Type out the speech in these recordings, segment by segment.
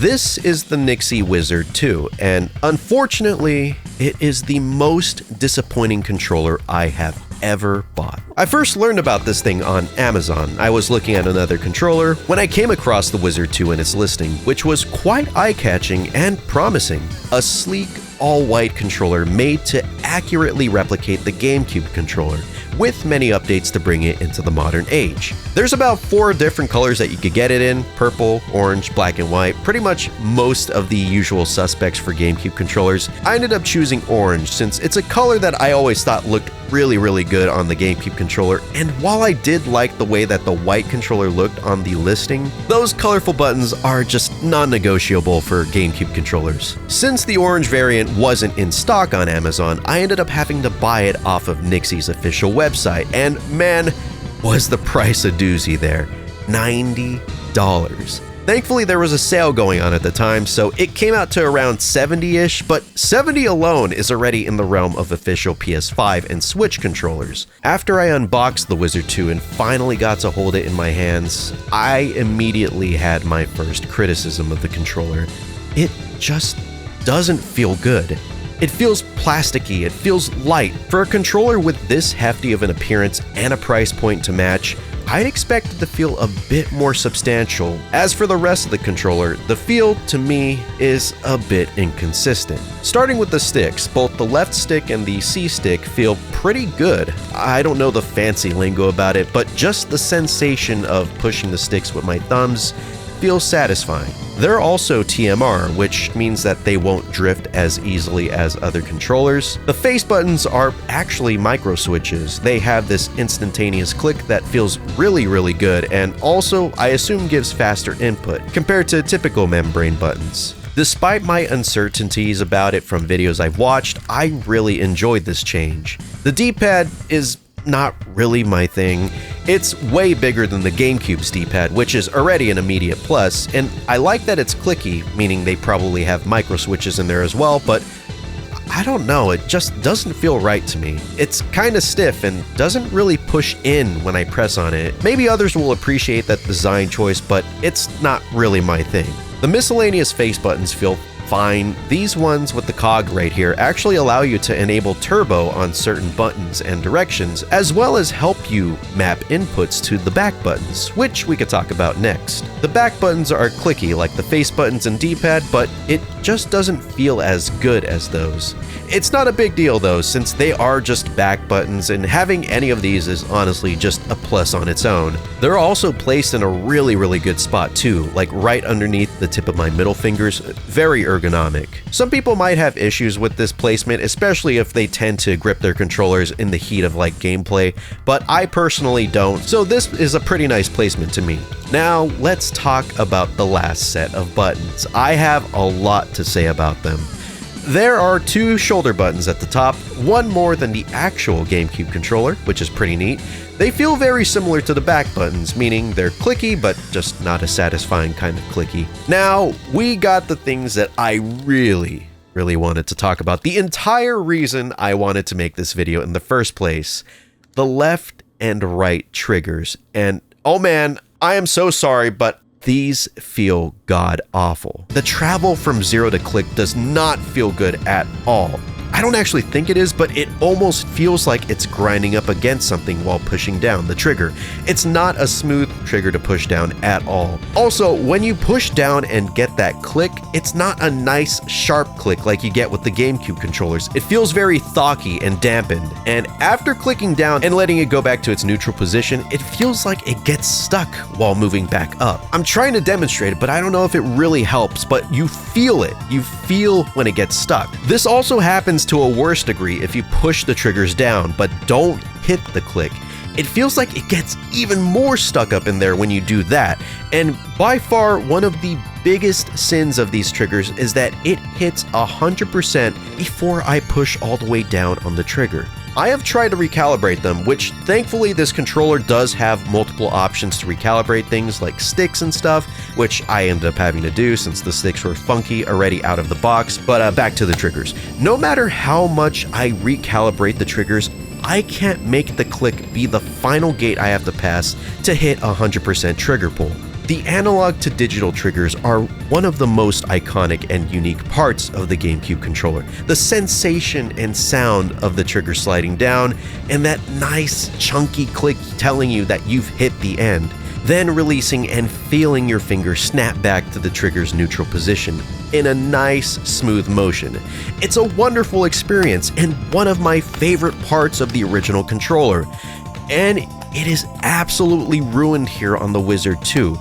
This is the Nyxi Wizard 2, and unfortunately, it is the most disappointing controller I have ever bought. I first learned about this thing on Amazon. I was looking at another controller when I came across the Wizard 2 in its listing, which was quite eye-catching and promising. A sleek, all-white controller made to accurately replicate the GameCube controller, with many updates to bring it into the modern age. There's about 4 different colors that you could get it in: purple, orange, black and white, pretty much most of the usual suspects for GameCube controllers. I ended up choosing orange since it's a color that I always thought looked really good on the GameCube controller, and while I did like the way that the white controller looked on the listing, those colorful buttons are just non-negotiable for GameCube controllers. Since the orange variant wasn't in stock on Amazon, I ended up having to buy it off of Nyxi's official website, and man, was the price a doozy there. $90. Thankfully, there was a sale going on at the time, so it came out to around $70-ish, but $70 alone is already in the realm of official PS5 and Switch controllers. After I unboxed the Wizard 2 and finally got to hold it in my hands, I immediately had my first criticism of the controller. It just doesn't feel good. It feels plasticky, it feels light. For a controller with this hefty of an appearance and a price point to match, I'd expect it to feel a bit more substantial. As for the rest of the controller, the feel, to me, is a bit inconsistent. Starting with the sticks, both the left stick and the C stick feel pretty good. I don't know the fancy lingo about it, but just the sensation of pushing the sticks with my thumbs feels satisfying. They're also TMR, which means that they won't drift as easily as other controllers. The face buttons are actually micro switches. They have this instantaneous click that feels really good, and also, I assume, gives faster input compared to typical membrane buttons. Despite my uncertainties about it from videos I've watched, I really enjoyed this change. The D-pad is not really my thing. It's way bigger than the GameCube's D-pad, which is already an immediate plus, and I like that it's clicky, meaning they probably have micro switches in there as well, but I don't know, it just doesn't feel right to me. It's kinda stiff and doesn't really push in when I press on it. Maybe others will appreciate that design choice, but it's not really my thing. The miscellaneous face buttons feel fine. These ones with the cog right here actually allow you to enable turbo on certain buttons and directions, as well as help you map inputs to the back buttons, which we could talk about next. The back buttons are clicky like the face buttons and D-pad, but it just doesn't feel as good as those. It's not a big deal though, since they are just back buttons, and having any of these is honestly just a plus on its own. They're also placed in a really good spot too, like right underneath the tip of my middle fingers, very ergonomic. Some people might have issues with this placement, especially if they tend to grip their controllers in the heat of like gameplay, but I personally don't, so this is a pretty nice placement to me. Now let's talk about the last set of buttons. I have a lot to say about them. There are 2 shoulder buttons at the top, one more than the actual GameCube controller, which is pretty neat. They feel very similar to the back buttons, meaning they're clicky, but just not a satisfying kind of clicky. Now, we got the things that I really wanted to talk about. The entire reason I wanted to make this video in the first place. The left and right triggers. And oh man, I am so sorry, but these feel god-awful. The travel from 0 to click does not feel good at all. I don't actually think it is, but it almost feels like it's grinding up against something while pushing down the trigger. It's not a smooth trigger to push down at all. Also, when you push down and get that click, it's not a nice, sharp click like you get with the GameCube controllers. It feels very thocky and dampened, and after clicking down and letting it go back to its neutral position, it feels like it gets stuck while moving back up. I'm trying to demonstrate it, but I don't know if it really helps, but you feel it. You feel when it gets stuck. This also happens to a worse degree if you push the triggers down but don't hit the click. It feels like it gets even more stuck up in there when you do that, and by far one of the biggest sins of these triggers is that it hits 100% before I push all the way down on the trigger. I have tried to recalibrate them, which thankfully this controller does have multiple options to recalibrate things like sticks and stuff, which I ended up having to do since the sticks were funky already out of the box, but back to the triggers. No matter how much I recalibrate the triggers, I can't make the click be the final gate I have to pass to hit 100% trigger pull. The analog to digital triggers are one of the most iconic and unique parts of the GameCube controller. The sensation and sound of the trigger sliding down, and that nice chunky click telling you that you've hit the end, then releasing and feeling your finger snap back to the trigger's neutral position in a nice, smooth motion. It's a wonderful experience and one of my favorite parts of the original controller. And it is absolutely ruined here on the Wizard 2.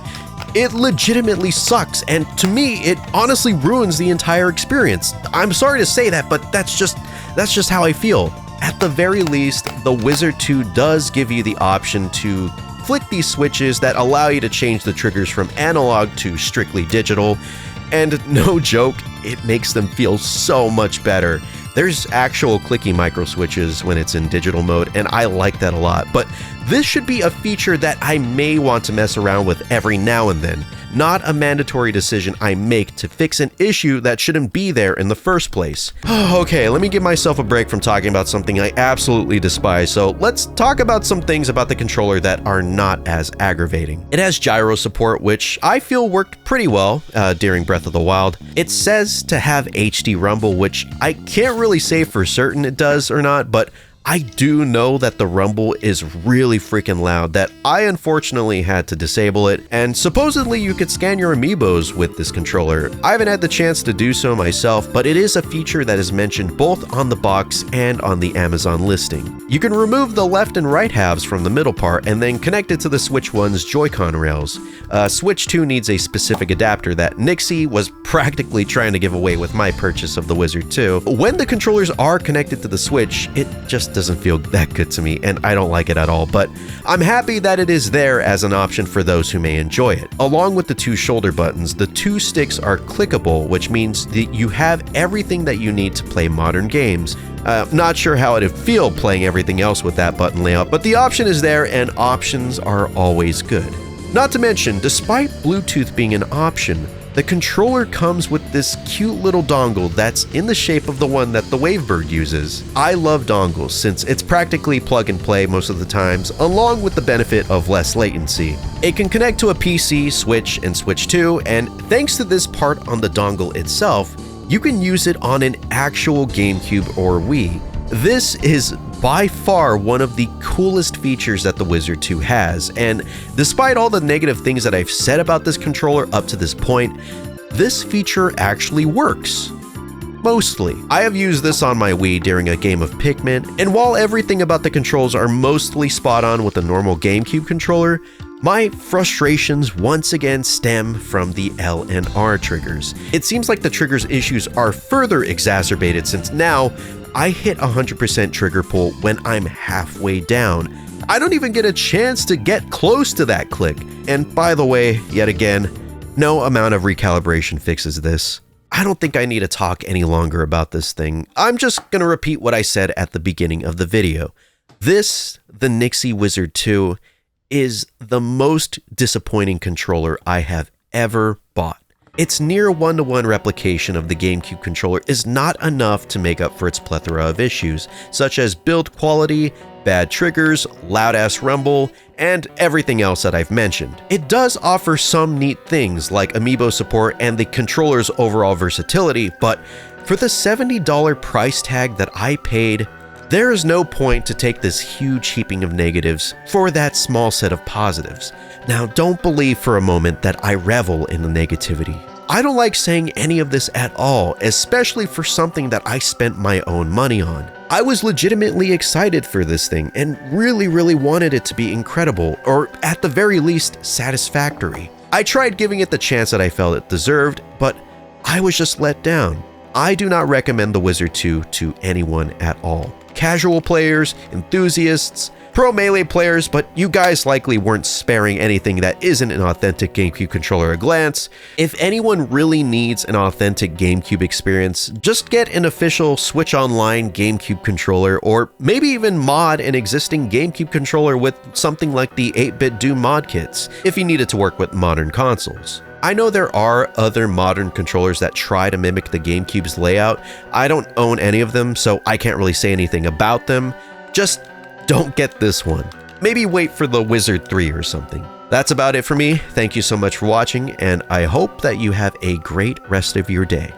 It legitimately sucks, and to me, it honestly ruins the entire experience. I'm sorry to say that, but that's just how I feel. At the very least, the Wizard 2 does give you the option to flick these switches that allow you to change the triggers from analog to strictly digital, and no joke, it makes them feel so much better. There's actual clicky micro switches when it's in digital mode, and I like that a lot, but this should be a feature that I may want to mess around with every now and then, not a mandatory decision I make to fix an issue that shouldn't be there in the first place. Okay, let me give myself a break from talking about something I absolutely despise, so let's talk about some things about the controller that are not as aggravating. It has gyro support, which I feel worked pretty well during Breath of the Wild. It says to have HD rumble, which I can't really say for certain it does or not, but I do know that the rumble is really freaking loud, that I unfortunately had to disable it, and supposedly you could scan your amiibos with this controller. I haven't had the chance to do so myself, but it is a feature that is mentioned both on the box and on the Amazon listing. You can remove the left and right halves from the middle part and then connect it to the Switch 1's Joy-Con rails. Switch 2 needs a specific adapter that Nyxi was practically trying to give away with my purchase of the Wizard 2. When the controllers are connected to the Switch, it just doesn't feel that good to me, and I don't like it at all, but I'm happy that it is there as an option for those who may enjoy it. Along with the two shoulder buttons, the two sticks are clickable, which means that you have everything that you need to play modern games. Not sure how it'd feel playing everything else with that button layout, but the option is there, and options are always good. Not to mention, despite Bluetooth being an option, the controller comes with this cute little dongle that's in the shape of the one that the Wavebird uses. I love dongles since it's practically plug and play most of the times, along with the benefit of less latency. It can connect to a PC, Switch, and Switch 2, and thanks to this part on the dongle itself, you can use it on an actual GameCube or Wii. This is by far one of the coolest features that the Wizard 2 has, and despite all the negative things that I've said about this controller up to this point, this feature actually works. Mostly. I have used this on my Wii during a game of Pikmin, and while everything about the controls are mostly spot on with a normal GameCube controller, my frustrations once again stem from the L and R triggers. It seems like the triggers issues are further exacerbated since now I hit 100% trigger pull when I'm halfway down. I don't even get a chance to get close to that click. And by the way, yet again, no amount of recalibration fixes this. I don't think I need to talk any longer about this thing. I'm just gonna repeat what I said at the beginning of the video. This, the Nyxi Wizard 2, is the most disappointing controller I have ever bought. Its near one-to-one replication of the GameCube controller is not enough to make up for its plethora of issues, such as build quality, bad triggers, loud-ass rumble, and everything else that I've mentioned. It does offer some neat things like amiibo support and the controller's overall versatility, but for the $70 price tag that I paid, there is no point to take this huge heaping of negatives for that small set of positives. Now, don't believe for a moment that I revel in the negativity. I don't like saying any of this at all, especially for something that I spent my own money on. I was legitimately excited for this thing and really wanted it to be incredible, or at the very least, satisfactory. I tried giving it the chance that I felt it deserved, but I was just let down. I do not recommend the Wizard 2 to anyone at all. Casual players, enthusiasts, pro Melee players, but you guys likely weren't sparing anything that isn't an authentic GameCube controller a glance. If anyone really needs an authentic GameCube experience, just get an official Switch Online GameCube controller, or maybe even mod an existing GameCube controller with something like the 8-bit Doom mod kits, if you need it to work with modern consoles. I know there are other modern controllers that try to mimic the GameCube's layout. I don't own any of them, so I can't really say anything about them. Just don't get this one. Maybe wait for the Wizard 3 or something. That's about it for me. Thank you so much for watching, and I hope that you have a great rest of your day.